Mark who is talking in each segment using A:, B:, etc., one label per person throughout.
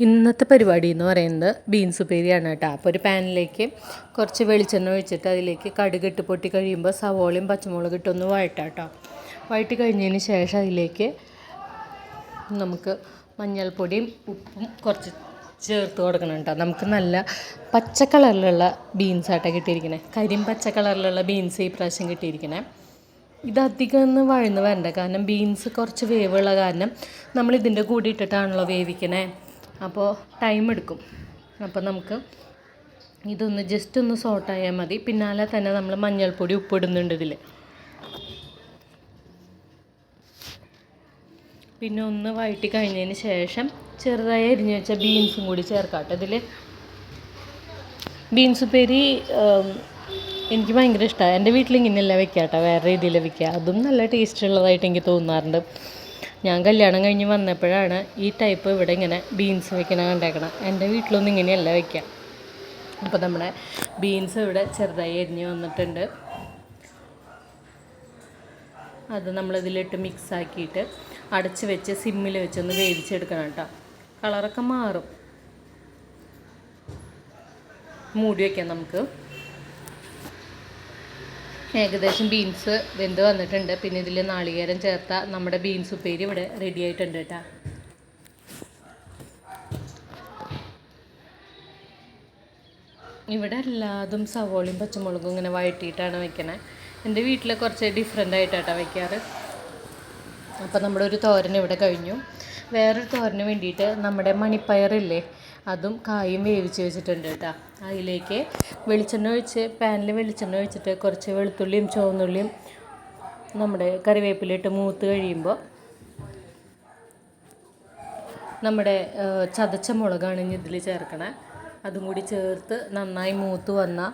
A: ഇന്നത്തെ പരിപാടി എന്ന് പറയുന്നത് ബീൻസ് ഉപ്പേരിയാണ് കേട്ടോ. അപ്പോൾ ഒരു പാനിലേക്ക് കുറച്ച് വെളിച്ചെണ്ണ ഒഴിച്ചിട്ട് അതിലേക്ക് കടുകിട്ട് പൊട്ടി കഴിയുമ്പോൾ സവോളയും പച്ചമുളക് ഇട്ടൊന്ന് വഴറ്റാം കേട്ടോ. വഴറ്റി കഴിഞ്ഞതിന് ശേഷം അതിലേക്ക് നമുക്ക് മഞ്ഞൾപ്പൊടിയും ഉപ്പും കുറച്ച് ചേർത്ത് കൊടുക്കണം കേട്ടോ. നമുക്ക് നല്ല പച്ച കളറിലുള്ള ബീൻസായിട്ടാണ് കിട്ടിയിരിക്കണേ. പച്ച കളറിലുള്ള ബീൻസ് ഈ പ്രാവശ്യം കിട്ടിയിരിക്കണേ. ഇതധികം ഒന്ന് വഴന്ന് വരണ്ട, കാരണം ബീൻസ് കുറച്ച് വേവുള്ള കാരണം നമ്മളിതിൻ്റെ കൂടി ഇട്ടിട്ടാണല്ലോ വേവിക്കണേ. അപ്പോൾ ടൈം എടുക്കും. അപ്പോൾ നമുക്ക് ഇതൊന്ന് ജസ്റ്റ് ഒന്ന് സോട്ടായാൽ മതി. പിന്നാലെ തന്നെ നമ്മൾ മഞ്ഞൾപ്പൊടി ഉപ്പിടുന്നുണ്ട് ഇതിൽ. പിന്നെ ഒന്ന് വഴറ്റി കഴിഞ്ഞതിന് ശേഷം ചെറുതായി അരിഞ്ഞ് വെച്ച ബീൻസും കൂടി ചേർക്കാട്ടോ ഇതിൽ. ബീൻസ് ഉപ്പേരി എനിക്ക് ഭയങ്കര ഇഷ്ടമാണ്. എൻ്റെ വീട്ടിൽ ഇങ്ങനെയല്ല വെക്കുക കേട്ടോ, വേറെ രീതിയിൽ വെക്കുക. അതും നല്ല ടേസ്റ്റ് ഉള്ളതായിട്ട് എനിക്ക് തോന്നാറുണ്ട്. ഞാൻ കല്യാണം കഴിഞ്ഞ് വന്നപ്പോഴാണ് ഈ ടൈപ്പ് ഇവിടെ ഇങ്ങനെ ബീൻസ് വെക്കണ കണ്ടേക്കണം. എൻ്റെ വീട്ടിലൊന്നും ഇങ്ങനെയല്ല വയ്ക്കുക. അപ്പോൾ നമ്മുടെ ബീൻസ് ഇവിടെ ചെറുതായി അരിഞ്ഞ് വന്നിട്ടുണ്ട്. അത് നമ്മളിതിലിട്ട് മിക്സാക്കിയിട്ട് അടച്ച് വെച്ച് സിമ്മിൽ വെച്ചൊന്ന് വേവിച്ചെടുക്കണം കേട്ടോ. കളറൊക്കെ മാറും. മൂടി വയ്ക്കാം നമുക്ക്. ഏകദേശം ബീൻസ് വെന്ത് വന്നിട്ടുണ്ട്. പിന്നെ ഇതിൽ നാളികേരം ചേർത്ത നമ്മുടെ ബീൻസ് ഉപ്പേരി ഇവിടെ റെഡി ആയിട്ടുണ്ട് കേട്ടോ. ഇവിടെ എല്ലാതും സവോളയും പച്ചമുളകും ഇങ്ങനെ വഴറ്റിയിട്ടാണ് വയ്ക്കണേ. എൻ്റെ വീട്ടിൽ കുറച്ച് ഡിഫറെൻ്റ് ആയിട്ടാണ് വയ്ക്കാറ്. അപ്പോൾ നമ്മുടെ ഒരു തോരൻ ഇവിടെ കഴിഞ്ഞു. വേറൊരു തോരന് വേണ്ടിയിട്ട് നമ്മുടെ മണിപ്പയറില്ലേ, അതും കായും വേവിച്ച് വെച്ചിട്ടുണ്ട് കേട്ടോ. അതിലേക്ക് പാനിൽ വെളിച്ചെണ്ണ ഒഴിച്ചിട്ട് കുറച്ച് വെളുത്തുള്ളിയും ചുവന്നുള്ളിയും നമ്മുടെ കറിവേപ്പിലിട്ട് മൂത്ത് കഴിയുമ്പോൾ നമ്മുടെ ചതച്ച മുളകാണ് ഇതിൽ ചേർക്കണേ. അതും കൂടി ചേർത്ത് നന്നായി മൂത്ത് വന്നാൽ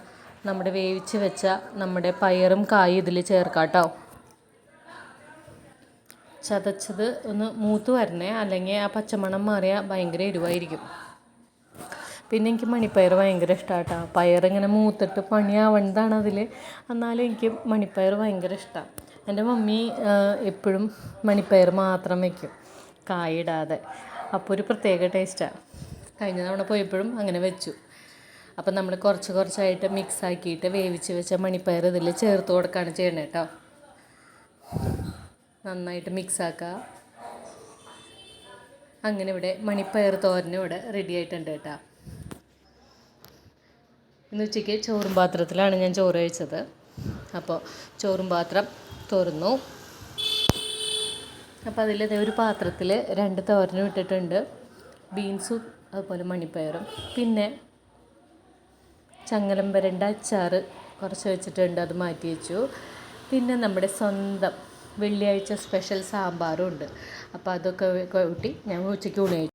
A: നമ്മുടെ വേവിച്ച് വെച്ച നമ്മുടെ പയറും കായും ഇതിൽ ചേർക്കാം കേട്ടോ. ചതച്ചത് ഒന്ന് മൂത്ത് വരണേ, അല്ലെങ്കിൽ ആ പച്ചമണം മാറിയാൽ ഭയങ്കര എരിവായിരിക്കും. പിന്നെ എനിക്ക് മണിപ്പയർ ഭയങ്കര ഇഷ്ടമാണ് കേട്ടോ. പയറിങ്ങനെ മൂത്തിട്ട് പണിയാവേണ്ടതാണ് അതിൽ. എന്നാലും എനിക്ക് മണിപ്പയർ ഭയങ്കര ഇഷ്ടമാണ്. എൻ്റെ മമ്മി എപ്പോഴും മണിപ്പയർ മാത്രം വയ്ക്കും, കായിടാതെ. അപ്പോൾ ഒരു പ്രത്യേക ടേസ്റ്റാണ്. കഴിഞ്ഞ തവണ പോയപ്പോഴും അങ്ങനെ വെച്ചു. അപ്പം നമ്മൾ കുറച്ചായിട്ട് മിക്സാക്കിയിട്ട് വേവിച്ച് വെച്ച മണിപ്പയർ ഇതിൽ ചേർത്ത് കൊടുക്കുകയാണ് ചെയ്യണത് കേട്ടോ. നന്നായിട്ട് മിക്സാക്കുക. അങ്ങനെ ഇവിടെ മണിപ്പയർ തോരനും ഇവിടെ റെഡി ആയിട്ടുണ്ട് കേട്ടോ. ഇന്ന് ഉച്ചയ്ക്ക് ചോറും പാത്രത്തിലാണ് ഞാൻ ചോറ് കഴിച്ചത്. അപ്പോൾ ചോറും പാത്രം തുറന്നു. അപ്പോൾ അതിൽ ഒരു പാത്രത്തിൽ 2 തോരനും ഇട്ടിട്ടുണ്ട്. ബീൻസും അതുപോലെ മണിപ്പയറും. പിന്നെ ചങ്ങലം വരണ്ട അച്ചാറ് കുറച്ച് വെച്ചിട്ടുണ്ട്, അത് മാറ്റി വെച്ചു. പിന്നെ നമ്മുടെ സ്വന്തം വെള്ളിയാഴ്ച സ്പെഷ്യൽ സാമ്പാറും ഉണ്ട്. അപ്പോൾ അതൊക്കെ കൂട്ടി ഞാൻ ഉച്ചയ്ക്ക് ഊണ് കഴിച്ചു.